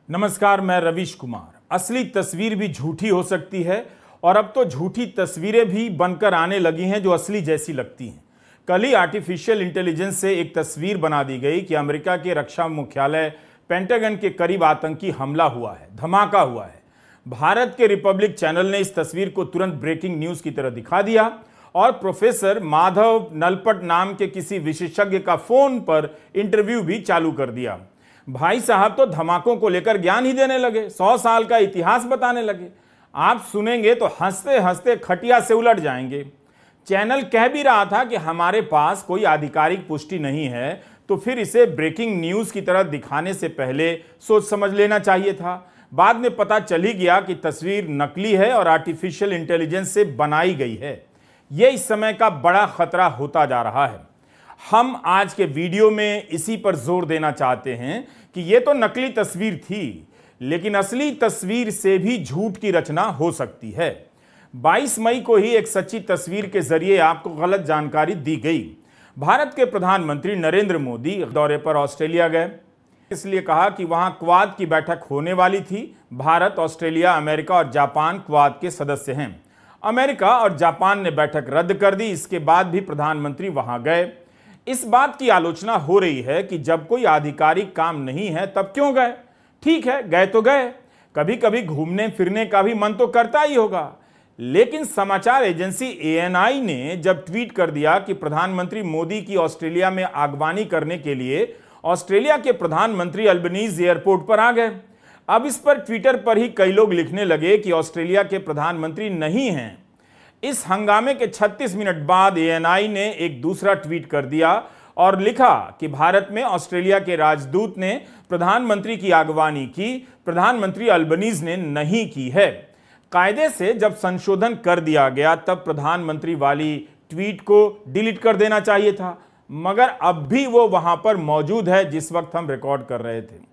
नमस्कार, मैं रवीश कुमार। असली तस्वीर भी झूठी हो सकती है और अब तो झूठी तस्वीरें भी बनकर आने लगी हैं जो असली जैसी लगती हैं। कल ही आर्टिफिशियल इंटेलिजेंस से एक तस्वीर बना दी गई कि अमेरिका के रक्षा मुख्यालय पेंटागन के करीब आतंकी हमला हुआ है, धमाका हुआ है। भारत के रिपब्लिक चैनल ने इस तस्वीर को तुरंत ब्रेकिंग न्यूज की तरह दिखा दिया और प्रोफेसर माधव नलपट नाम के किसी विशेषज्ञ का फोन पर इंटरव्यू भी चालू कर दिया। भाई साहब तो धमाकों को लेकर ज्ञान ही देने लगे, 100 साल का इतिहास बताने लगे। आप सुनेंगे तो हंसते हंसते खटिया से उलट जाएंगे। चैनल कह भी रहा था कि हमारे पास कोई आधिकारिक पुष्टि नहीं है, तो फिर इसे ब्रेकिंग न्यूज की तरह दिखाने से पहले सोच समझ लेना चाहिए था। बाद में पता चल ही गया कि तस्वीर नकली है और आर्टिफिशियल इंटेलिजेंस से बनाई गई है। यह इस समय का बड़ा खतरा होता जा रहा है। हम आज के वीडियो में इसी पर जोर देना चाहते हैं कि यह तो नकली तस्वीर थी, लेकिन असली तस्वीर से भी झूठ की रचना हो सकती है। 22 मई को ही एक सच्ची तस्वीर के जरिए आपको गलत जानकारी दी गई। भारत के प्रधानमंत्री नरेंद्र मोदी दौरे पर ऑस्ट्रेलिया गए, इसलिए कहा कि वहां क्वाड की बैठक होने वाली थी। भारत, ऑस्ट्रेलिया, अमेरिका और जापान क्वाड के सदस्य हैं। अमेरिका और जापान ने बैठक रद्द कर दी। इसके बाद भी प्रधानमंत्री वहां गए। इस बात की आलोचना हो रही है कि जब कोई आधिकारिक काम नहीं है तब क्यों गए। ठीक है, गए तो गए, कभी कभी घूमने फिरने का भी मन तो करता ही होगा। लेकिन समाचार एजेंसी ANI ने जब ट्वीट कर दिया कि प्रधानमंत्री मोदी की ऑस्ट्रेलिया में आगवानी करने के लिए ऑस्ट्रेलिया के प्रधानमंत्री अल्बनीज एयरपोर्ट पर आ गए। अब इस पर ट्विटर पर ही कई लोग लिखने लगे कि ऑस्ट्रेलिया के प्रधानमंत्री नहीं हैं। इस हंगामे के 36 मिनट बाद ANI ने एक दूसरा ट्वीट कर दिया और लिखा कि भारत में ऑस्ट्रेलिया के राजदूत ने प्रधानमंत्री की आगवानी की, प्रधानमंत्री अल्बनीज ने नहीं की है। कायदे से जब संशोधन कर दिया गया तब प्रधानमंत्री वाली ट्वीट को डिलीट कर देना चाहिए था, मगर अब भी वो वहां पर मौजूद है जिस वक्त हम रिकॉर्ड कर रहे थे।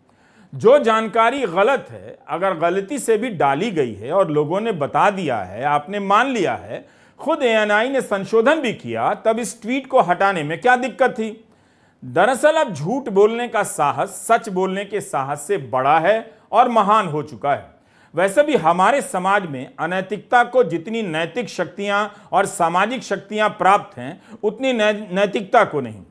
जो जानकारी गलत है, अगर गलती से भी डाली गई है और लोगों ने बता दिया है, आपने मान लिया है, खुद ANI ने संशोधन भी किया, तब इस ट्वीट को हटाने में क्या दिक्कत थी। दरअसल अब झूठ बोलने का साहस सच बोलने के साहस से बड़ा है और महान हो चुका है। वैसे भी हमारे समाज में अनैतिकता को जितनी नैतिक शक्तियां और सामाजिक शक्तियां प्राप्त हैं, उतनी नैतिकता को नहीं।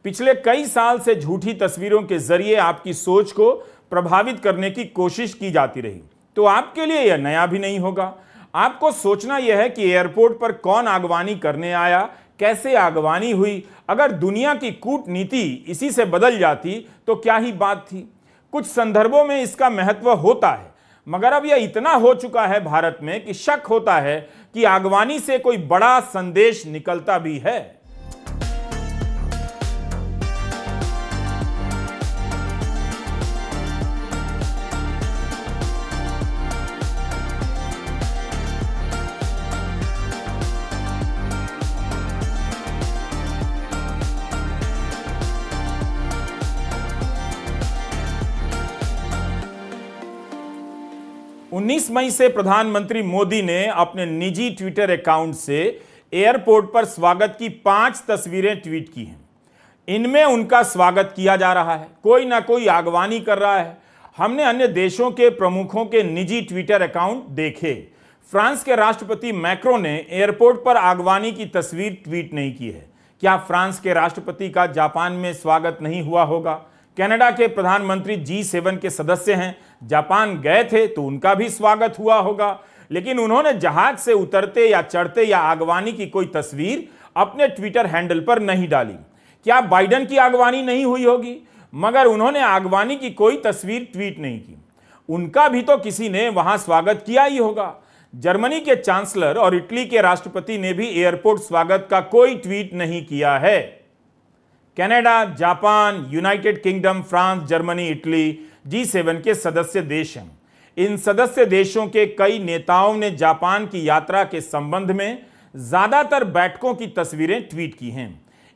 पिछले कई साल से झूठी तस्वीरों के जरिए आपकी सोच को प्रभावित करने की कोशिश की जाती रही, तो आपके लिए यह नया भी नहीं होगा। आपको सोचना यह है कि एयरपोर्ट पर कौन आगवानी करने आया, कैसे आगवानी हुई। अगर दुनिया की कूटनीति इसी से बदल जाती तो क्या ही बात थी। कुछ संदर्भों में इसका महत्व होता है, मगर अब यह इतना हो चुका है भारत में कि शक होता है कि आगवानी से कोई बड़ा संदेश निकलता भी है। 19 मई से प्रधानमंत्री मोदी ने अपने निजी ट्विटर अकाउंट से एयरपोर्ट पर स्वागत की 5 तस्वीरें ट्वीट की हैं। इनमें उनका स्वागत किया जा रहा है, कोई ना कोई आगवानी कर रहा है। हमने अन्य देशों के प्रमुखों के निजी ट्विटर अकाउंट देखे। फ्रांस के राष्ट्रपति मैक्रो ने एयरपोर्ट पर आगवानी की तस्वीर ट्वीट नहीं की है। क्या फ्रांस के राष्ट्रपति का जापान में स्वागत नहीं हुआ होगा? कनाडा के प्रधानमंत्री G7 के सदस्य हैं, जापान गए थे तो उनका भी स्वागत हुआ होगा, लेकिन उन्होंने जहाज से उतरते या चढ़ते या आगवानी की कोई तस्वीर अपने ट्विटर हैंडल पर नहीं डाली। क्या बाइडेन की आगवानी नहीं हुई होगी? मगर उन्होंने आगवानी की कोई तस्वीर ट्वीट नहीं की। उनका भी तो किसी ने वहां स्वागत किया ही होगा। जर्मनी के चांसलर और इटली के राष्ट्रपति ने भी एयरपोर्ट स्वागत का कोई ट्वीट नहीं किया है। Canada, Japan, United kingdom, France, Germany, Italy G7 के सदस्य देश हैं। इन सदस्य देशों के कई नेताओं ने जापान की यात्रा के संबंध में ज्यादातर बैठकों की तस्वीरें ट्वीट की हैं।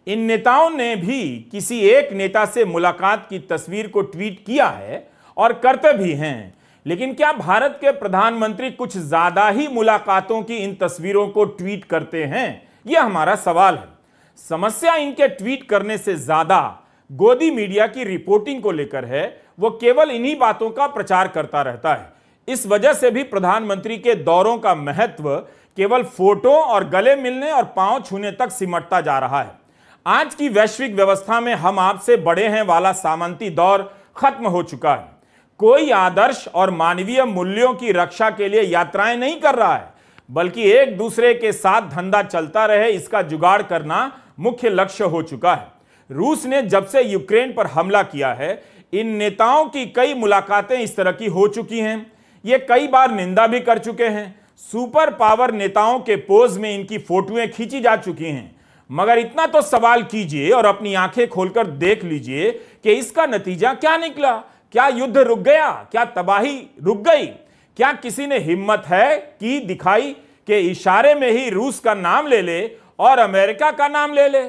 इन नेताओं ने भी किसी एक नेता से मुलाकात की तस्वीर को ट्वीट किया है और करते भी हैं। लेकिन क्या भारत के प्रधानमंत्री कुछ ज्यादा ही मुलाकातों की इन तस्वीरों को ट्वीट करते हैं? यह हमारा सवाल है। समस्या इनके ट्वीट करने से ज्यादा गोदी मीडिया की रिपोर्टिंग को लेकर है। वो केवल इन्हीं बातों का प्रचार करता रहता है। इस वजह से भी प्रधानमंत्री के दौरों का महत्व केवल फोटो और गले मिलने और पांव छूने तक सिमटता जा रहा है। आज की वैश्विक व्यवस्था में हम आपसे बड़े हैं वाला सामंती दौर खत्म हो चुका है। कोई आदर्श और मानवीय मूल्यों की रक्षा के लिए यात्राएं नहीं कर रहा है, बल्कि एक दूसरे के साथ धंधा चलता रहे इसका जुगाड़ करना मुख्य लक्ष्य हो चुका है। रूस ने जब से यूक्रेन पर हमला किया है, इन नेताओं की कई मुलाकातें इस तरह की हो चुकी हैं। ये कई बार निंदा भी कर चुके हैं। सुपर पावर नेताओं के पोज में इनकी फोटोएं खींची जा चुकी हैं। मगर इतना तो सवाल कीजिए और अपनी आंखें खोलकर देख लीजिए कि इसका नतीजा क्या निकला। क्या युद्ध रुक गया? क्या तबाही रुक गई? क्या किसी ने हिम्मत है कि दिखाई कि इशारे में ही रूस का नाम ले ले और अमेरिका का नाम ले ले?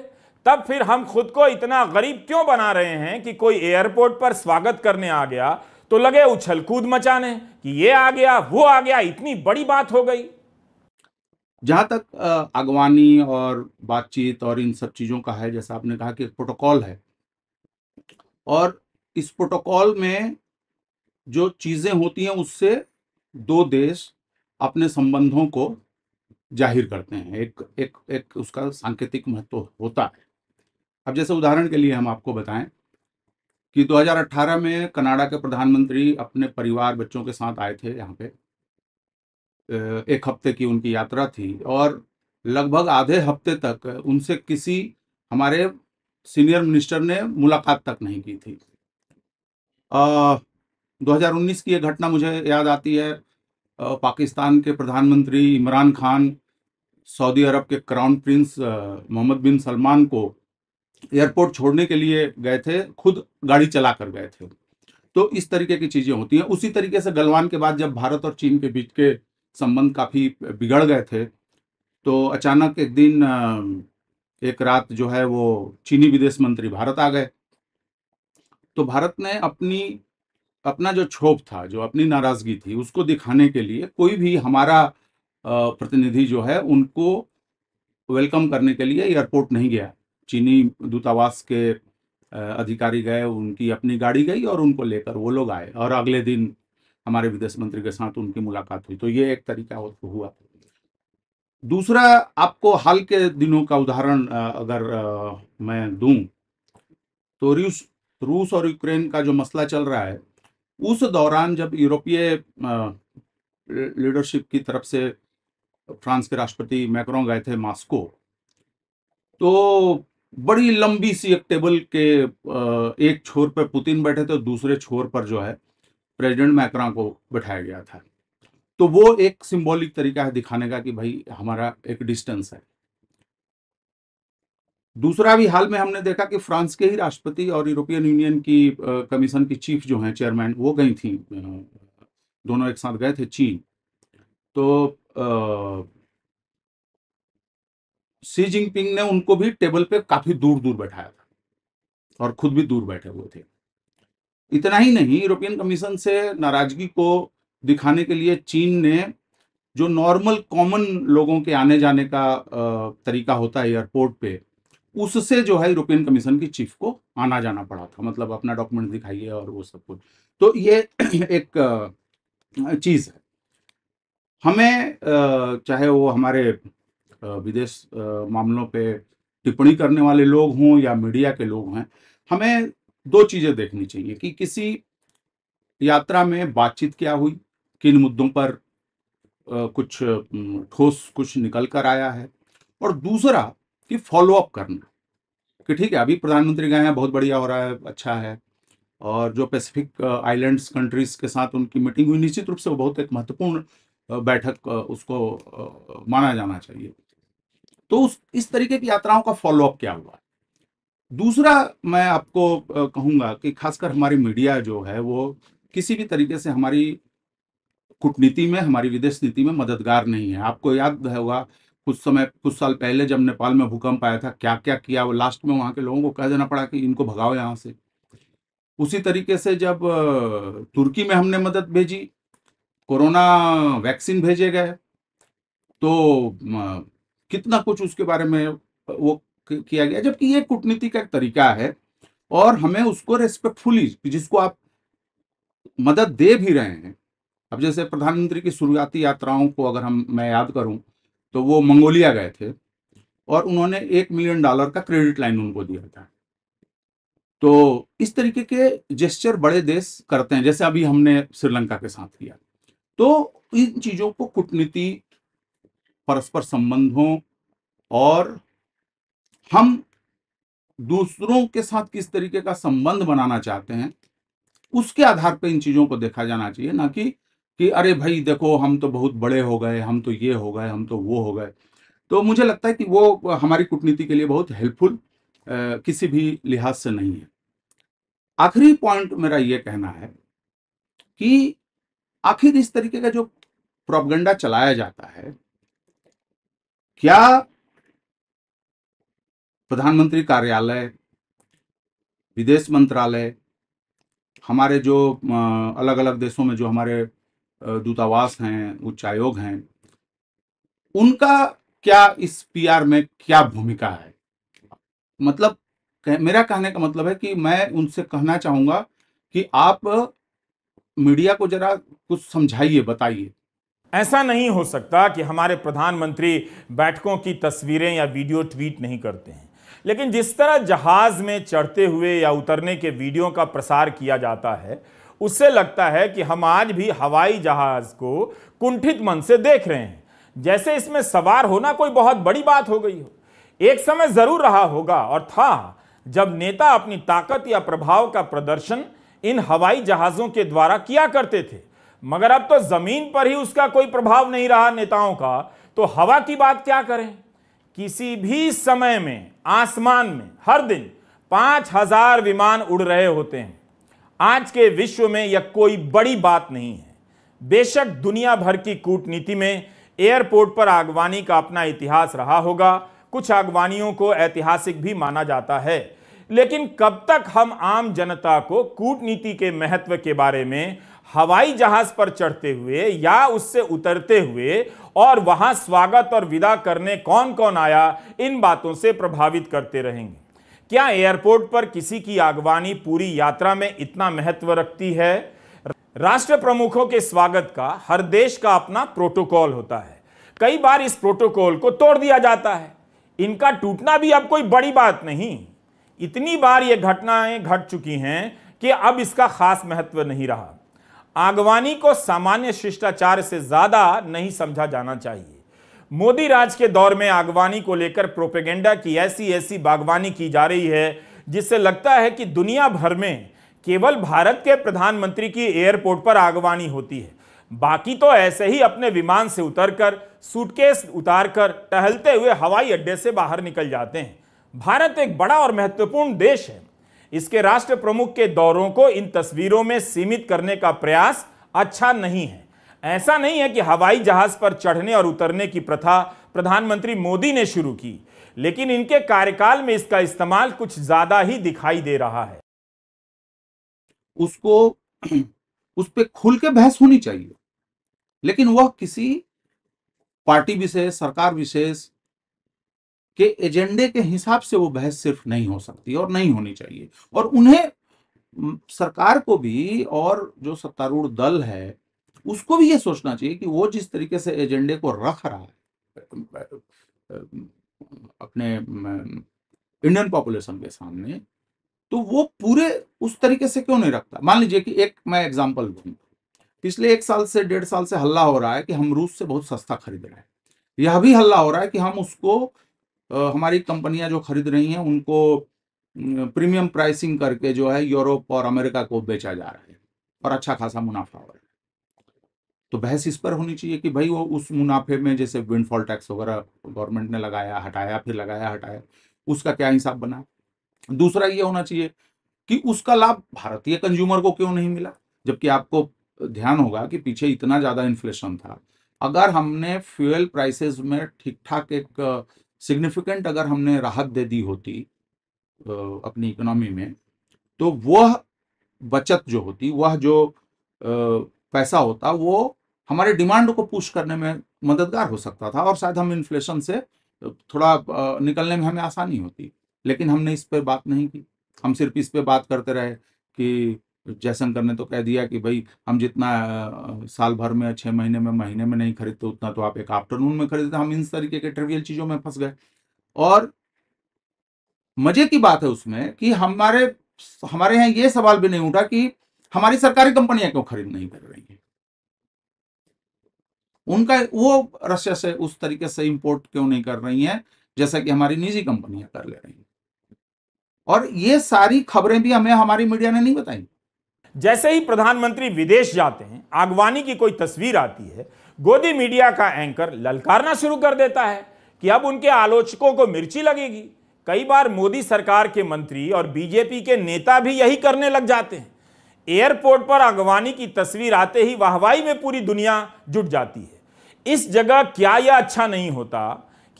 तब फिर हम खुद को इतना गरीब क्यों बना रहे हैं कि कोई एयरपोर्ट पर स्वागत करने आ गया तो लगे उछल कूद मचाने कि ये आ गया, वो आ गया, इतनी बड़ी बात हो गई। जहाँ तक अगवानी और बातचीत और इन सब चीज़ों का है, जैसा आपने कहा कि एक प्रोटोकॉल है, और इस प्रोटोकॉल में जो चीज़ें होती हैं उससे दो देश अपने संबंधों को जाहिर करते हैं। एक उसका सांकेतिक महत्व होता है। अब जैसे उदाहरण के लिए हम आपको बताएं कि 2018 में कनाडा के प्रधानमंत्री अपने परिवार बच्चों के साथ आए थे यहाँ पे। एक हफ्ते की उनकी यात्रा थी और लगभग आधे हफ्ते तक उनसे किसी हमारे सीनियर मिनिस्टर ने मुलाकात तक नहीं की थी। 2019 की एक घटना मुझे याद आती है। पाकिस्तान के प्रधानमंत्री इमरान खान सऊदी अरब के क्राउन प्रिंस मोहम्मद बिन सलमान को एयरपोर्ट छोड़ने के लिए गए थे, खुद गाड़ी चला कर गए थे। तो इस तरीके की चीज़ें होती हैं। उसी तरीके से गलवान के बाद जब भारत और चीन के बीच के संबंध काफ़ी बिगड़ गए थे, तो अचानक एक दिन एक रात जो है वो चीनी विदेश मंत्री भारत आ गए। तो भारत ने अपना जो क्षोभ था, जो अपनी नाराज़गी थी, उसको दिखाने के लिए कोई भी हमारा प्रतिनिधि जो है उनको वेलकम करने के लिए एयरपोर्ट नहीं गया। चीनी दूतावास के अधिकारी गए, उनकी अपनी गाड़ी गई और उनको लेकर वो लोग आए और अगले दिन हमारे विदेश मंत्री के साथ उनकी मुलाकात हुई। तो ये एक तरीका हुआ। दूसरा, आपको हाल के दिनों का उदाहरण अगर मैं दूं, तो रूस और यूक्रेन का जो मसला चल रहा है, उस दौरान जब यूरोपीय लीडरशिप की तरफ से फ्रांस के राष्ट्रपति मैक्रों गए थे मॉस्को, तो बड़ी लंबी सी एक टेबल के एक छोर पर पुतिन बैठे थे, दूसरे छोर पर जो है प्रेसिडेंट मैक्रों को बैठाया गया था। तो वो एक सिंबॉलिक तरीका है दिखाने का कि भाई हमारा एक डिस्टेंस है। दूसरा भी हाल में हमने देखा कि फ्रांस के ही राष्ट्रपति और यूरोपियन यूनियन की कमीशन की चीफ जो हैं चेयरमैन, वो गई थी, दोनों एक साथ गए थे चीन। तो शी जिनपिंग ने उनको भी टेबल पे काफी दूर दूर बैठाया था और खुद भी दूर बैठे हुए थे। इतना ही नहीं, यूरोपियन कमीशन से नाराजगी को दिखाने के लिए चीन ने जो नॉर्मल कॉमन लोगों के आने जाने का तरीका होता है एयरपोर्ट पे, उससे जो है यूरोपियन कमीशन की चीफ को आना जाना पड़ा था। मतलब अपना डॉक्यूमेंट दिखाइए और वो सब कुछ। तो ये एक चीज है। हमें चाहे वो हमारे विदेश मामलों पे टिप्पणी करने वाले लोग हों या मीडिया के लोग हैं, हमें दो चीजें देखनी चाहिए कि किसी यात्रा में बातचीत क्या हुई, किन मुद्दों पर कुछ ठोस कुछ निकल कर आया है, और दूसरा कि फॉलो अप करना कि ठीक है अभी प्रधानमंत्री गए हैं, बहुत बढ़िया हो रहा है, अच्छा है, और जो पैसिफिक आइलैंड्स कंट्रीज के साथ उनकी मीटिंग हुई, निश्चित रूप से वो बहुत एक महत्वपूर्ण बैठक उसको माना जाना चाहिए। तो इस तरीके की यात्राओं का फॉलो अप क्या हुआ। दूसरा, मैं आपको कहूँगा कि खासकर हमारी मीडिया जो है वो किसी भी तरीके से हमारी कूटनीति में, हमारी विदेश नीति में मददगार नहीं है। आपको याद होगा कुछ साल पहले जब नेपाल में भूकंप आया था, क्या क्या किया, वो लास्ट में वहाँ के लोगों को कह देना पड़ा कि इनको भगाओ यहाँ से। उसी तरीके से जब तुर्की में हमने मदद भेजी, कोरोना वैक्सीन भेजे गए, तो कितना कुछ उसके बारे में वो किया गया, जबकि ये कूटनीति का एक तरीका है और हमें उसको रेस्पेक्टफुली, जिसको आप मदद दे भी रहे हैं। अब जैसे प्रधानमंत्री की शुरुआती यात्राओं को अगर मैं याद करूं तो वो मंगोलिया गए थे और उन्होंने $1 मिलियन का क्रेडिट लाइन उनको दिया था। तो इस तरीके के जेस्चर बड़े देश करते हैं, जैसे अभी हमने श्रीलंका के साथ किया। तो इन चीजों को कूटनीति, परस्पर संबंधों और हम दूसरों के साथ किस तरीके का संबंध बनाना चाहते हैं उसके आधार पर इन चीजों को देखा जाना चाहिए, ना कि अरे भाई देखो हम तो बहुत बड़े हो गए, हम तो ये हो गए, हम तो वो हो गए। तो मुझे लगता है कि वो हमारी कूटनीति के लिए बहुत हेल्पफुल किसी भी लिहाज से नहीं है। आखिरी पॉइंट मेरा ये कहना है कि आखिर इस तरीके का जो प्रोपगेंडा चलाया जाता है, क्या प्रधानमंत्री कार्यालय, विदेश मंत्रालय, हमारे जो अलग अलग देशों में जो हमारे दूतावास हैं, उच्चायोग हैं, उनका क्या इस पीआर में क्या भूमिका है? मतलब मेरा कहने का मतलब है कि मैं उनसे कहना चाहूंगा कि आप मीडिया को जरा कुछ समझाइए, बताइए। ऐसा नहीं हो सकता कि हमारे प्रधानमंत्री बैठकों की तस्वीरें या वीडियो ट्वीट नहीं करते हैं, लेकिन जिस तरह जहाज में चढ़ते हुए या उतरने के वीडियो का प्रसार किया जाता है, उससे लगता है कि हम आज भी हवाई जहाज को कुंठित मन से देख रहे हैं, जैसे इसमें सवार होना कोई बहुत बड़ी बात हो गई हो। एक समय जरूर रहा होगा और था जब नेता अपनी ताकत या प्रभाव का प्रदर्शन इन हवाई जहाजों के द्वारा किया करते थे, मगर अब तो जमीन पर ही उसका कोई प्रभाव नहीं रहा नेताओं का, तो हवा की बात क्या करें। किसी भी समय में आसमान में हर दिन 5000 विमान उड़ रहे होते हैं। आज के विश्व में यह कोई बड़ी बात नहीं है। बेशक दुनिया भर की कूटनीति में एयरपोर्ट पर आगवानी का अपना इतिहास रहा होगा, कुछ आगवानियों को ऐतिहासिक भी माना जाता है, लेकिन कब तक हम आम जनता को कूटनीति के महत्व के बारे में हवाई जहाज पर चढ़ते हुए या उससे उतरते हुए और वहां स्वागत और विदा करने कौन कौन आया, इन बातों से प्रभावित करते रहेंगे? क्या एयरपोर्ट पर किसी की आगवानी पूरी यात्रा में इतना महत्व रखती है? राष्ट्र प्रमुखों के स्वागत का हर देश का अपना प्रोटोकॉल होता है। कई बार इस प्रोटोकॉल को तोड़ दिया जाता है। इनका टूटना भी अब कोई बड़ी बात नहीं। इतनी बार ये घटनाएं घट चुकी हैं कि अब इसका खास महत्व नहीं रहा। आगवानी को सामान्य शिष्टाचार से ज्यादा नहीं समझा जाना चाहिए। मोदी राज के दौर में आगवानी को लेकर प्रोपेगेंडा की ऐसी बागवानी की जा रही है जिससे लगता है कि दुनिया भर में केवल भारत के प्रधानमंत्री की एयरपोर्ट पर आगवानी होती है, बाकी तो ऐसे ही अपने विमान से उतरकर, सूटकेस उतारकर, टहलते हुए हवाई अड्डे से बाहर निकल जाते हैं। भारत एक बड़ा और महत्वपूर्ण देश है। इसके राष्ट्र प्रमुख के दौरों को इन तस्वीरों में सीमित करने का प्रयास अच्छा नहीं है। ऐसा नहीं है कि हवाई जहाज पर चढ़ने और उतरने की प्रथा प्रधानमंत्री मोदी ने शुरू की, लेकिन इनके कार्यकाल में इसका इस्तेमाल कुछ ज्यादा ही दिखाई दे रहा है। उसको उस पर खुल के बहस होनी चाहिए, लेकिन वह किसी पार्टी विशेष, सरकार विशेष के एजेंडे के हिसाब से वो बहस सिर्फ नहीं हो सकती और नहीं होनी चाहिए। और उन्हें, सरकार को भी और जो सत्तारूढ़ दल है उसको भी ये सोचना चाहिए कि वो जिस तरीके से एजेंडे को रख रहा है अपने इंडियन पॉपुलेशन के सामने, तो वो पूरे उस तरीके से क्यों नहीं रखता। मान लीजिए कि एक मैं एग्जांपल दूं, पिछले 1 साल से 1.5 साल से हल्ला हो रहा है कि हम रूस से बहुत सस्ता खरीद रहे हैं। यह भी हल्ला हो रहा है कि हम उसको हमारी कंपनियां जो खरीद रही हैं उनको प्रीमियम प्राइसिंग करके जो है यूरोप और अमेरिका को बेचा जा रहा है और अच्छा खासा मुनाफा हो रहा है। तो बहस इस पर होनी चाहिए कि भाई वो उस मुनाफे में, जैसे विंडफॉल टैक्स वगैरह गवर्नमेंट ने लगाया, हटाया, फिर लगाया, हटाया, उसका क्या हिसाब बना। दूसरा ये होना चाहिए कि उसका लाभ भारतीय कंज्यूमर को क्यों नहीं मिला, जबकि आपको ध्यान होगा कि पीछे इतना ज्यादा इन्फ्लेशन था। अगर हमने फ्यूल प्राइसेस में ठीक ठाक एक सिग्निफिकेंट अगर हमने राहत दे दी होती अपनी इकोनॉमी में, तो वह बचत जो होती, वह जो पैसा होता, वो हमारे डिमांड को पुश करने में मददगार हो सकता था और शायद हम इन्फ्लेशन से थोड़ा निकलने में हमें आसानी होती। लेकिन हमने इस पर बात नहीं की। हम सिर्फ इस पे बात करते रहे कि जयशंकर ने तो कह दिया कि भाई हम जितना साल भर में 6 महीने में महीने में नहीं खरीदते उतना तो आप एक आफ्टरनून में खरीदते। हम इस तरीके के ट्रिवियल चीजों में फंस गए। और मजे की बात है उसमें कि हमारे यहाँ ये सवाल भी नहीं उठा कि हमारी सरकारी कंपनियां क्यों खरीद नहीं कर रही हैं, उनका वो रशिया से उस तरीके से इंपोर्ट क्यों नहीं कर रही हैं जैसा कि हमारी निजी कंपनियां कर ले रही हैं। और ये सारी खबरें भी हमें हमारी मीडिया ने नहीं बताई। जैसे ही प्रधानमंत्री विदेश जाते हैं, आगवानी की कोई तस्वीर आती है, गोदी मीडिया का एंकर ललकारना शुरू कर देता है कि अब उनके आलोचकों को मिर्ची लगेगी। कई बार मोदी सरकार के मंत्री और बीजेपी के नेता भी यही करने लग जाते हैं। एयरपोर्ट पर आगवानी की तस्वीर आते ही वाहवाही में पूरी दुनिया जुट जाती है। इस जगह क्या यह अच्छा नहीं होता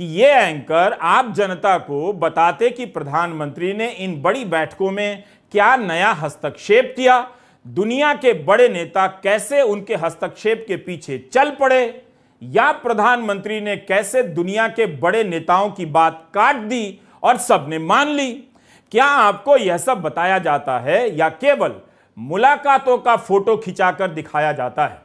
कि ये एंकर आप जनता को बताते कि प्रधानमंत्री ने इन बड़ी बैठकों में क्या नया हस्तक्षेप किया, दुनिया के बड़े नेता कैसे उनके हस्तक्षेप के पीछे चल पड़े, या प्रधानमंत्री ने कैसे दुनिया के बड़े नेताओं की बात काट दी और सबने मान ली। क्या आपको यह सब बताया जाता है या केवल मुलाकातों का फोटो खिंचाकर दिखाया जाता है?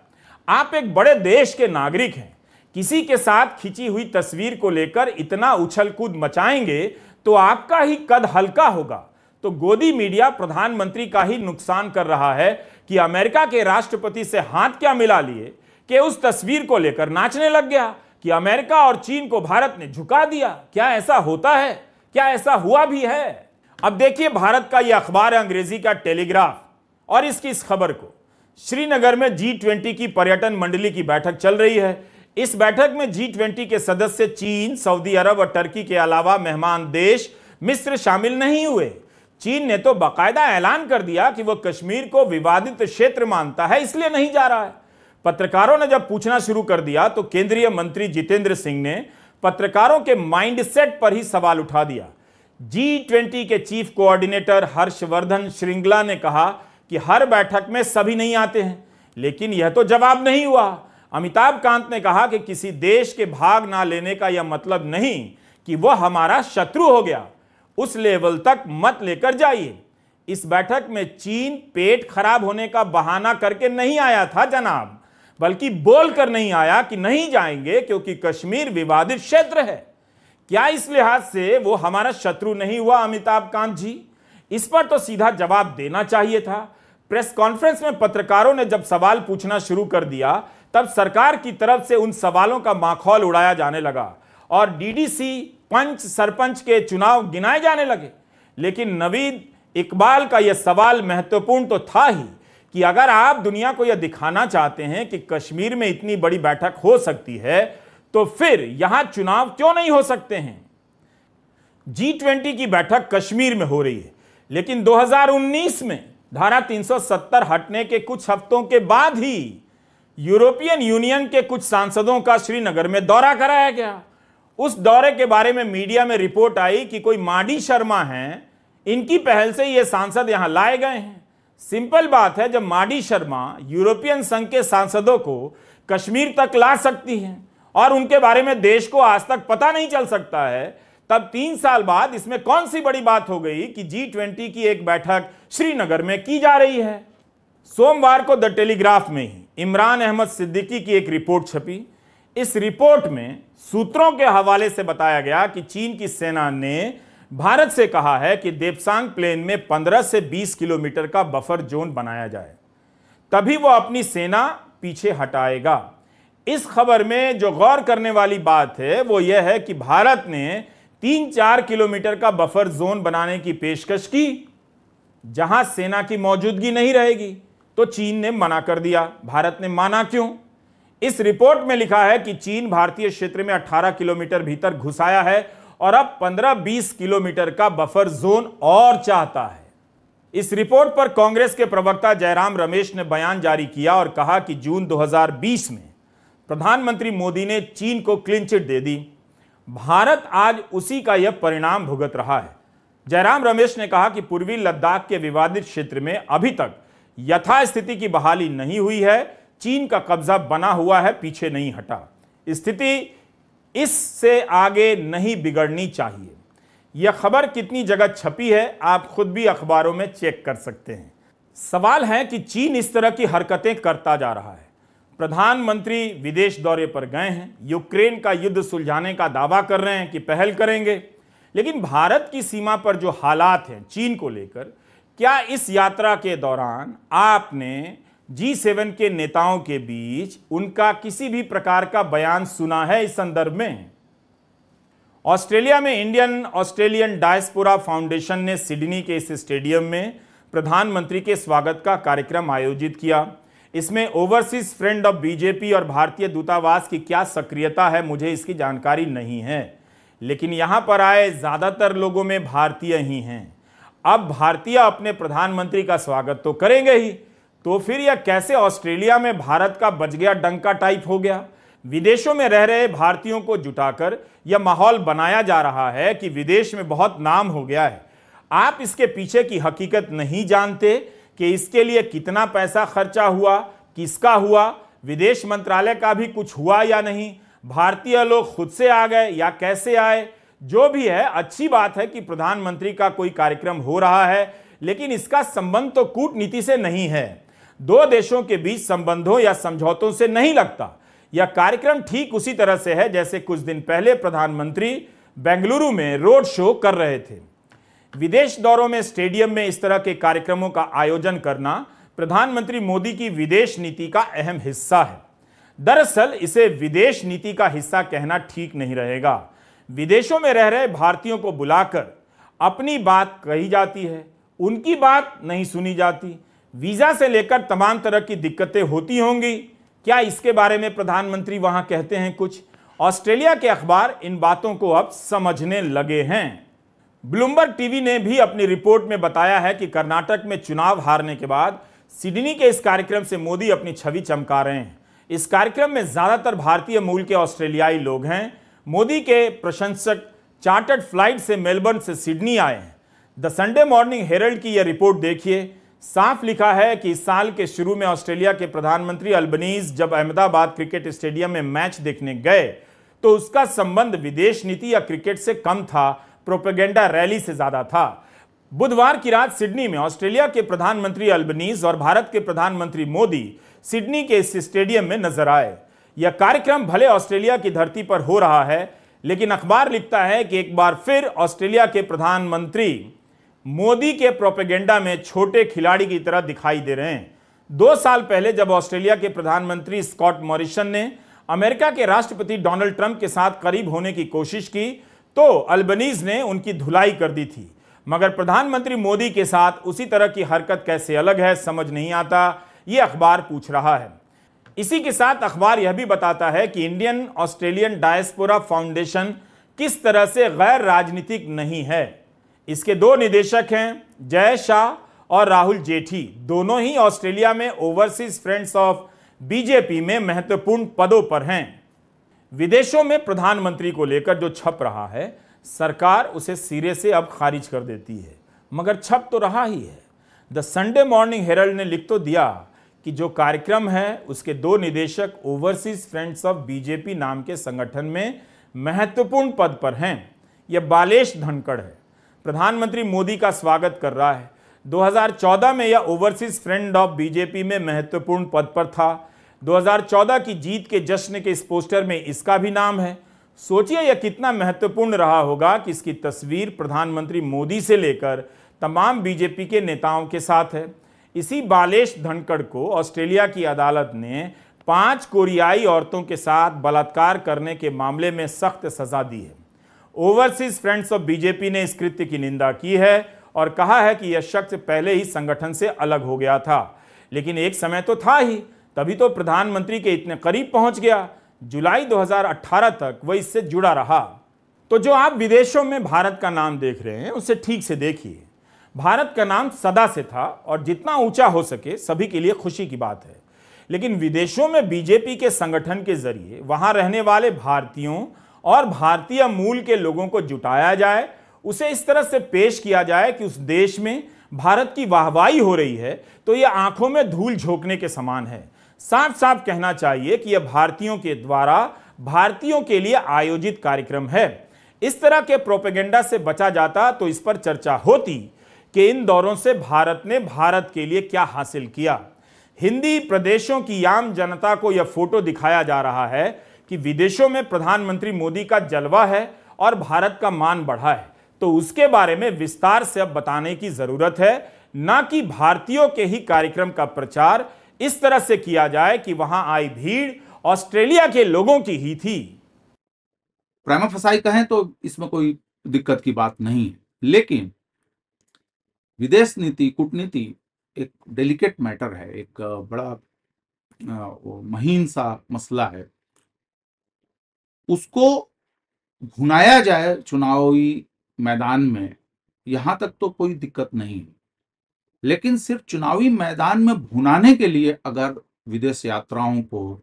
आप एक बड़े देश के नागरिक हैं, किसी के साथ खिंची हुई तस्वीर को लेकर इतना उछल कूद मचाएंगे तो आपका ही कद हल्का होगा। तो गोदी मीडिया प्रधानमंत्री का ही नुकसान कर रहा है कि अमेरिका के राष्ट्रपति से हाथ क्या मिला लिए कि उस तस्वीर को लेकर नाचने लग गया कि अमेरिका और चीन को भारत ने झुका दिया। क्या ऐसा होता है? क्या ऐसा हुआ भी है? अब देखिए, भारत का यह अखबार है अंग्रेजी का टेलीग्राफ, और इसकी इस खबर को, श्रीनगर में G20 की पर्यटन मंडली की बैठक चल रही है। इस बैठक में G20 के सदस्य चीन, सऊदी अरब और टर्की के अलावा मेहमान देश मिस्र शामिल नहीं हुए। चीन ने तो बाकायदा ऐलान कर दिया कि वह कश्मीर को विवादित क्षेत्र मानता है, इसलिए नहीं जा रहा है। पत्रकारों ने जब पूछना शुरू कर दिया तो केंद्रीय मंत्री जितेंद्र सिंह ने पत्रकारों के माइंडसेट पर ही सवाल उठा दिया। G20 के चीफ कोऑर्डिनेटर हर्षवर्धन श्रृंगला ने कहा कि हर बैठक में सभी नहीं आते हैं, लेकिन यह तो जवाब नहीं हुआ। अमिताभ कांत ने कहा कि किसी देश के भाग ना लेने का यह मतलब नहीं कि वह हमारा शत्रु हो गया, उस लेवल तक मत लेकर जाइए। इस बैठक में चीन पेट खराब होने का बहाना करके नहीं आया था जनाब, बल्कि बोलकर नहीं आया कि नहीं जाएंगे क्योंकि कश्मीर विवादित क्षेत्र है। क्या इस लिहाज से वो हमारा शत्रु नहीं हुआ अमिताभ कांत जी? इस पर तो सीधा जवाब देना चाहिए था। प्रेस कॉन्फ्रेंस में पत्रकारों ने जब सवाल पूछना शुरू कर दिया तब सरकार की तरफ से उन सवालों का माखौल उड़ाया जाने लगा और डीडीसी, पंच, सरपंच के चुनाव गिनाए जाने लगे। लेकिन नवीद इकबाल का यह सवाल महत्वपूर्ण तो था ही कि अगर आप दुनिया को यह दिखाना चाहते हैं कि कश्मीर में इतनी बड़ी बैठक हो सकती है तो फिर यहां चुनाव क्यों नहीं हो सकते हैं? G20 की बैठक कश्मीर में हो रही है, लेकिन 2019 में धारा 370 हटने के कुछ हफ्तों के बाद ही यूरोपियन यूनियन के कुछ सांसदों का श्रीनगर में दौरा कराया गया। उस दौरे के बारे में मीडिया में रिपोर्ट आई कि कोई माडी शर्मा हैं, इनकी पहल से ये सांसद यहां लाए गए हैं। सिंपल बात है, जब माडी शर्मा यूरोपियन संघ के सांसदों को कश्मीर तक ला सकती हैं और उनके बारे में देश को आज तक पता नहीं चल सकता है, तब 3 साल बाद इसमें कौन सी बड़ी बात हो गई कि G20 की एक बैठक श्रीनगर में की जा रही है। सोमवार को द टेलीग्राफ में ही इमरान अहमद सिद्दीकी की एक रिपोर्ट छपी। इस रिपोर्ट में सूत्रों के हवाले से बताया गया कि चीन की सेना ने भारत से कहा है कि देप्सांग प्लेन में 15 से 20 किलोमीटर का बफर जोन बनाया जाए, तभी वो अपनी सेना पीछे हटाएगा। इस खबर में जो गौर करने वाली बात है वो यह है कि भारत ने 3-4 किलोमीटर का बफर जोन बनाने की पेशकश की जहां सेना की मौजूदगी नहीं रहेगी, तो चीन ने मना कर दिया। भारत ने माना क्यों? इस रिपोर्ट में लिखा है कि चीन भारतीय क्षेत्र में 18 किलोमीटर भीतर घुसाया है और अब 15-20 किलोमीटर का बफर जोन और चाहता है। इस रिपोर्ट पर कांग्रेस के प्रवक्ता जयराम रमेश ने बयान जारी किया और कहा कि जून 2020 में प्रधानमंत्री मोदी ने चीन को क्लीन चिट दे दी। भारत आज उसी का यह परिणाम भुगत रहा है। जयराम रमेश ने कहा कि पूर्वी लद्दाख के विवादित क्षेत्र में अभी तक यथास्थिति की बहाली नहीं हुई है, चीन का कब्जा बना हुआ है, पीछे नहीं हटा। स्थिति इससे आगे नहीं बिगड़नी चाहिए। यह खबर कितनी जगह छपी है आप खुद भी अखबारों में चेक कर सकते हैं। सवाल है कि चीन इस तरह की हरकतें करता जा रहा है। प्रधानमंत्री विदेश दौरे पर गए हैं, यूक्रेन का युद्ध सुलझाने का दावा कर रहे हैं कि पहल करेंगे, लेकिन भारत की सीमा पर जो हालात हैं चीन को लेकर, क्या इस यात्रा के दौरान आपने G7 के नेताओं के बीच उनका किसी भी प्रकार का बयान सुना है इस संदर्भ में? ऑस्ट्रेलिया में इंडियन ऑस्ट्रेलियन डायस्पोरा फाउंडेशन ने सिडनी के इस स्टेडियम में प्रधानमंत्री के स्वागत का कार्यक्रम आयोजित किया। इसमें ओवरसीज फ्रेंड ऑफ बीजेपी और भारतीय दूतावास की क्या सक्रियता है मुझे इसकी जानकारी नहीं है, लेकिन यहां पर आए ज्यादातर लोगों में भारतीय ही हैं। अब भारतीय अपने प्रधानमंत्री का स्वागत तो करेंगे ही, तो फिर यह कैसे ऑस्ट्रेलिया में भारत का बज गया डंका टाइप हो गया? विदेशों में रह रहे भारतीयों को जुटाकर यह माहौल बनाया जा रहा है कि विदेश में बहुत नाम हो गया है। आप इसके पीछे की हकीकत नहीं जानते कि इसके लिए कितना पैसा खर्चा हुआ, किसका हुआ, विदेश मंत्रालय का भी कुछ हुआ या नहीं, भारतीय लोग खुद से आ गए या कैसे आए। जो भी है, अच्छी बात है कि प्रधानमंत्री का कोई कार्यक्रम हो रहा है, लेकिन इसका संबंध तो कूटनीति से नहीं है, दो देशों के बीच संबंधों या समझौतों से नहीं लगता। यह कार्यक्रम ठीक उसी तरह से है जैसे कुछ दिन पहले प्रधानमंत्री बेंगलुरु में रोड शो कर रहे थे। विदेश दौरों में स्टेडियम में इस तरह के कार्यक्रमों का आयोजन करना प्रधानमंत्री मोदी की विदेश नीति का अहम हिस्सा है। दरअसल इसे विदेश नीति का हिस्सा कहना ठीक नहीं रहेगा। विदेशों में रह रहे भारतीयों को बुलाकर अपनी बात कही जाती है, उनकी बात नहीं सुनी जाती। वीजा से लेकर तमाम तरह की दिक्कतें होती होंगी, क्या इसके बारे में प्रधानमंत्री वहां कहते हैं कुछ? ऑस्ट्रेलिया के अखबार इन बातों को अब समझने लगे हैं। ब्लूमबर्ग टीवी ने भी अपनी रिपोर्ट में बताया है कि कर्नाटक में चुनाव हारने के बाद सिडनी के इस कार्यक्रम से मोदी अपनी छवि चमका रहे हैं। इस कार्यक्रम में ज्यादातर भारतीय मूल के ऑस्ट्रेलियाई लोग हैं। मोदी के प्रशंसक चार्टर्ड फ्लाइट से मेलबर्न से सिडनी आए हैं। द संडे मॉर्निंग हेरल्ड की यह रिपोर्ट देखिए, साफ लिखा है कि इस साल के शुरू में ऑस्ट्रेलिया के प्रधानमंत्री अल्बनीज जब अहमदाबाद क्रिकेट स्टेडियम में मैच देखने गए तो उसका संबंध विदेश नीति या क्रिकेट से कम था, प्रोपेगेंडा रैली से ज्यादा था। बुधवार की रात सिडनी में ऑस्ट्रेलिया के प्रधानमंत्री अल्बनीज और भारत के प्रधानमंत्री मोदी सिडनी के इस स्टेडियम में नजर आए। यह कार्यक्रम भले ऑस्ट्रेलिया की धरती पर हो रहा है, लेकिन अखबार लिखता है कि एक बार फिर ऑस्ट्रेलिया के प्रधानमंत्री मोदी के प्रोपेगेंडा में छोटे खिलाड़ी की तरह दिखाई दे रहे हैं। 2 साल पहले जब ऑस्ट्रेलिया के प्रधानमंत्री स्कॉट मॉरिसन ने अमेरिका के राष्ट्रपति डोनाल्ड ट्रंप के साथ करीब होने की कोशिश की तो अल्बनीज ने उनकी धुलाई कर दी थी, मगर प्रधानमंत्री मोदी के साथ उसी तरह की हरकत कैसे अलग है समझ नहीं आता, यह अखबार पूछ रहा है। इसी के साथ अखबार यह भी बताता है कि इंडियन ऑस्ट्रेलियन डायस्पोरा फाउंडेशन किस तरह से गैर राजनीतिक नहीं है। इसके 2 निदेशक हैं, जय शाह और राहुल जेठी। दोनों ही ऑस्ट्रेलिया में ओवरसीज फ्रेंड्स ऑफ बीजेपी में महत्वपूर्ण पदों पर हैं। विदेशों में प्रधानमंत्री को लेकर जो छप रहा है, सरकार उसे सिरे से अब खारिज कर देती है, मगर छप तो रहा ही है। द संडे मॉर्निंग हेरल्ड ने लिख तो दिया कि जो कार्यक्रम है उसके 2 निदेशक ओवरसीज फ्रेंड्स ऑफ बीजेपी नाम के संगठन में महत्वपूर्ण पद पर हैं। यह बालेश धनखड़ है, प्रधानमंत्री मोदी का स्वागत कर रहा है। 2014 में यह ओवरसीज फ्रेंड ऑफ बीजेपी में महत्वपूर्ण पद पर था। 2014 की जीत के जश्न के इस पोस्टर में इसका भी नाम है। सोचिए यह कितना महत्वपूर्ण रहा होगा कि इसकी तस्वीर प्रधानमंत्री मोदी से लेकर तमाम बीजेपी के नेताओं के साथ है। इसी बालेश धनखड़ को ऑस्ट्रेलिया की अदालत ने 5 कोरियाई औरतों के साथ बलात्कार करने के मामले में सख्त सजा दी है। ओवरसीज फ्रेंड्स ऑफ बीजेपी ने इस कृत्य की निंदा की है और कहा है कि यह शख्स पहले ही संगठन से अलग हो गया था, लेकिन एक समय तो था ही, तभी तो प्रधानमंत्री के इतने करीब पहुंच गया। जुलाई 2018 तक वह इससे जुड़ा रहा। तो जो आप विदेशों में भारत का नाम देख रहे हैं उसे ठीक से देखिए। भारत का नाम सदा से था और जितना ऊंचा हो सके सभी के लिए खुशी की बात है, लेकिन विदेशों में बीजेपी के संगठन के जरिए वहां रहने वाले भारतीयों और भारतीय मूल के लोगों को जुटाया जाए, उसे इस तरह से पेश किया जाए कि उस देश में भारत की वाहवाही हो रही है, तो यह आंखों में धूल झोंकने के समान है। साफ साफ कहना चाहिए कि यह भारतीयों के द्वारा भारतीयों के लिए आयोजित कार्यक्रम है। इस तरह के प्रोपेगेंडा से बचा जाता तो इस पर चर्चा होती कि इन दौरों से भारत ने भारत के लिए क्या हासिल किया। हिंदी प्रदेशों की आम जनता को यह फोटो दिखाया जा रहा है कि विदेशों में प्रधानमंत्री मोदी का जलवा है और भारत का मान बढ़ा है, तो उसके बारे में विस्तार से अब बताने की जरूरत है, ना कि भारतीयों के ही कार्यक्रम का प्रचार इस तरह से किया जाए कि वहां आई भीड़ ऑस्ट्रेलिया के लोगों की ही थी। प्रेमा फसाई कहें तो इसमें कोई दिक्कत की बात नहीं है, लेकिन विदेश नीति, कूटनीति एक डेलिकेट मैटर है, एक बड़ा महीन सा मसला है। उसको भुनाया जाए चुनावी मैदान में, यहां तक तो कोई दिक्कत नहीं है, लेकिन सिर्फ चुनावी मैदान में भुनाने के लिए अगर विदेश यात्राओं को,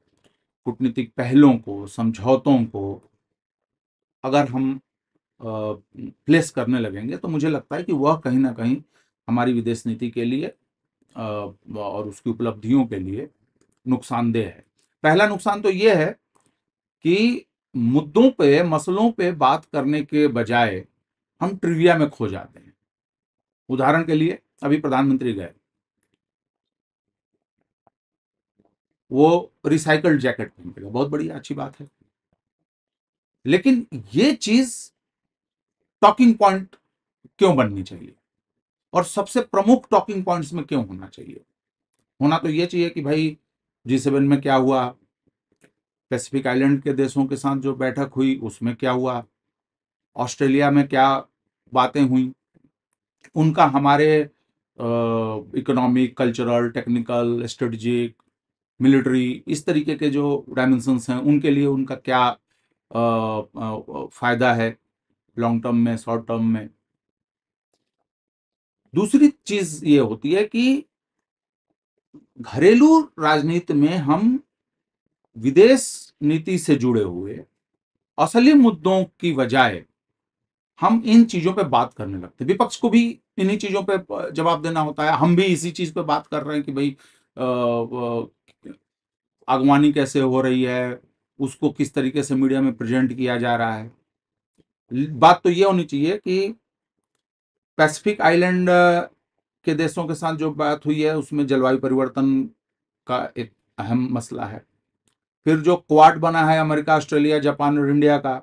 कूटनीतिक पहलों को, समझौतों को अगर हम प्लेस करने लगेंगे तो मुझे लगता है कि वह कहीं ना कहीं हमारी विदेश नीति के लिए और उसकी उपलब्धियों के लिए नुकसानदेह है। पहला नुकसान तो यह है कि मुद्दों पे, मसलों पे बात करने के बजाय हम ट्रिविया में खो जाते हैं। उदाहरण के लिए अभी प्रधानमंत्री गए, वो रिसाइकल्ड जैकेट पहन के गए, बहुत बढ़िया, अच्छी बात है, लेकिन ये चीज टॉकिंग पॉइंट क्यों बननी चाहिए और सबसे प्रमुख टॉकिंग पॉइंट्स में क्यों होना चाहिए? होना तो ये चाहिए कि भाई G7 में क्या हुआ, पैसिफिक आइलैंड के देशों के साथ जो बैठक हुई उसमें क्या हुआ, ऑस्ट्रेलिया में क्या बातें हुई, उनका हमारे economic, cultural, technical, strategic, military, इस तरीके के जो डायमेंशंस हैं उनके लिए उनका क्या फायदा है लॉन्ग टर्म में, शॉर्ट टर्म में। दूसरी चीज ये होती है कि घरेलू राजनीति में हम विदेश नीति से जुड़े हुए असली मुद्दों की बजाय हम इन चीजों पे बात करने लगते हैं। विपक्ष को भी इन्हीं चीजों पे जवाब देना होता है। हम भी इसी चीज पे बात कर रहे हैं कि भाई अगवानी कैसे हो रही है, उसको किस तरीके से मीडिया में प्रेजेंट किया जा रहा है। बात तो ये होनी चाहिए कि पैसिफिक आइलैंड के देशों के साथ जो बात हुई है उसमें जलवायु परिवर्तन का एक अहम मसला है। फिर जो क्वाड बना है अमेरिका, ऑस्ट्रेलिया, जापान और इंडिया का,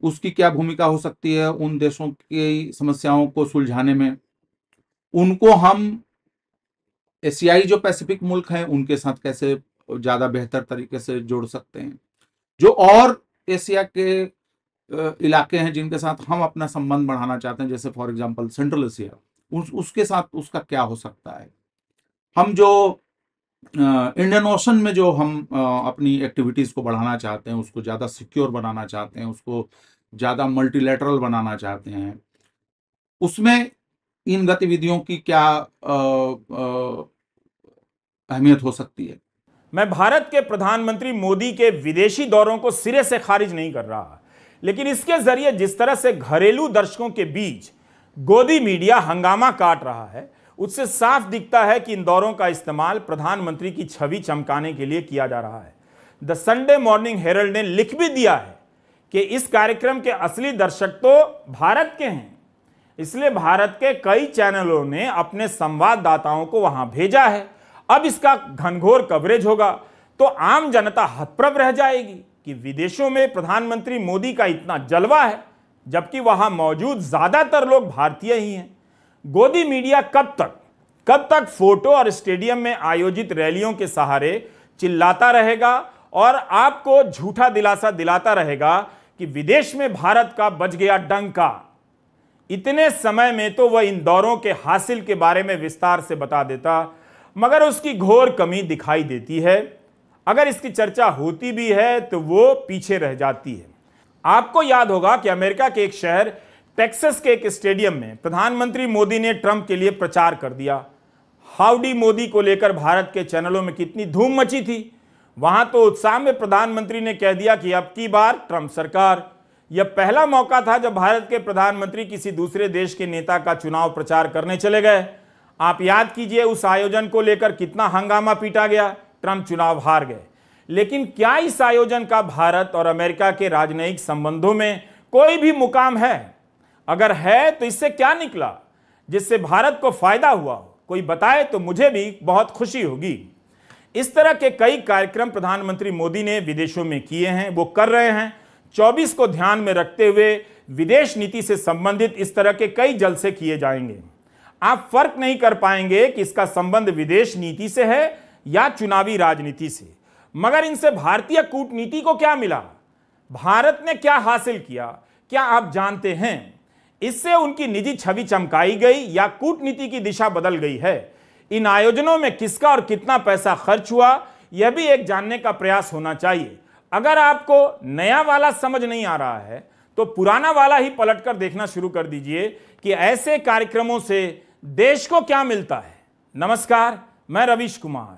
उसकी क्या भूमिका हो सकती है उन देशों की समस्याओं को सुलझाने में। उनको हम एशियाई जो पैसिफिक मुल्क हैं उनके साथ कैसे ज्यादा बेहतर तरीके से जोड़ सकते हैं। जो और एशिया के इलाके हैं जिनके साथ हम अपना संबंध बढ़ाना चाहते हैं, जैसे फॉर एग्जांपल सेंट्रल एशिया, उसके साथ उसका क्या हो सकता है। हम जो इंडियन ओशन में जो हम अपनी एक्टिविटीज को बढ़ाना चाहते हैं, उसको ज्यादा सिक्योर बनाना चाहते हैं, उसको ज्यादा मल्टीलैटरल बनाना चाहते हैं, उसमें इन गतिविधियों की क्या अहमियत हो सकती है। मैं भारत के प्रधानमंत्री मोदी के विदेशी दौरों को सिरे से खारिज नहीं कर रहा, लेकिन इसके जरिए जिस तरह से घरेलू दर्शकों के बीच गोदी मीडिया हंगामा काट रहा है, उससे साफ दिखता है कि इन दौरों का इस्तेमाल प्रधानमंत्री की छवि चमकाने के लिए किया जा रहा है। द संडे मॉर्निंग हेरल्ड ने लिख भी दिया है कि इस कार्यक्रम के असली दर्शक तो भारत के हैं, इसलिए भारत के कई चैनलों ने अपने संवाददाताओं को वहां भेजा है। अब इसका घनघोर कवरेज होगा तो आम जनता हतप्रभ रह जाएगी कि विदेशों में प्रधानमंत्री मोदी का इतना जलवा है, जबकि वहां मौजूद ज्यादातर लोग भारतीय ही हैं। गोदी मीडिया कब तक फोटो और स्टेडियम में आयोजित रैलियों के सहारे चिल्लाता रहेगा और आपको झूठा दिलासा दिलाता रहेगा कि विदेश में भारत का बज गया डंका। इतने समय में तो वह इन दौरों के हासिल के बारे में विस्तार से बता देता, मगर उसकी घोर कमी दिखाई देती है। अगर इसकी चर्चा होती भी है तो वो पीछे रह जाती है। आपको याद होगा कि अमेरिका के एक शहर टेक्सास के एक स्टेडियम में प्रधानमंत्री मोदी ने ट्रंप के लिए प्रचार कर दिया। हाउडी मोदी को लेकर भारत के चैनलों में कितनी धूम मची थी। वहां तो उत्साह में प्रधानमंत्री ने कह दिया कि अब की बार ट्रंप सरकार। यह पहला मौका था जब भारत के प्रधानमंत्री किसी दूसरे देश के नेता का चुनाव प्रचार करने चले गए। आप याद कीजिए उस आयोजन को लेकर कितना हंगामा पीटा गया। ट्रंप चुनाव हार गए, लेकिन क्या इस आयोजन का भारत और अमेरिका के राजनयिक संबंधों में कोई भी मुकाम है? अगर है तो इससे क्या निकला? जिससे भारत को फायदा हुआ हो, कोई बताए तो मुझे भी बहुत खुशी होगी। इस तरह के कई कार्यक्रम प्रधानमंत्री मोदी ने विदेशों में किए हैं, वो कर रहे हैं। 24 को ध्यान में रखते हुए विदेश नीति से संबंधित इस तरह के कई जलसे किए जाएंगे। आप फर्क नहीं कर पाएंगे कि इसका संबंध विदेश नीति से है या चुनावी राजनीति से, मगर इनसे भारतीय कूटनीति को क्या मिला, भारत ने क्या हासिल किया, क्या आप जानते हैं? इससे उनकी निजी छवि चमकाई गई या कूटनीति की दिशा बदल गई है? इन आयोजनों में किसका और कितना पैसा खर्च हुआ, यह भी एक जानने का प्रयास होना चाहिए। अगर आपको नया वाला समझ नहीं आ रहा है तो पुराना वाला ही पलटकर देखना शुरू कर दीजिए कि ऐसे कार्यक्रमों से देश को क्या मिलता है। नमस्कार, मैं रवीश कुमार।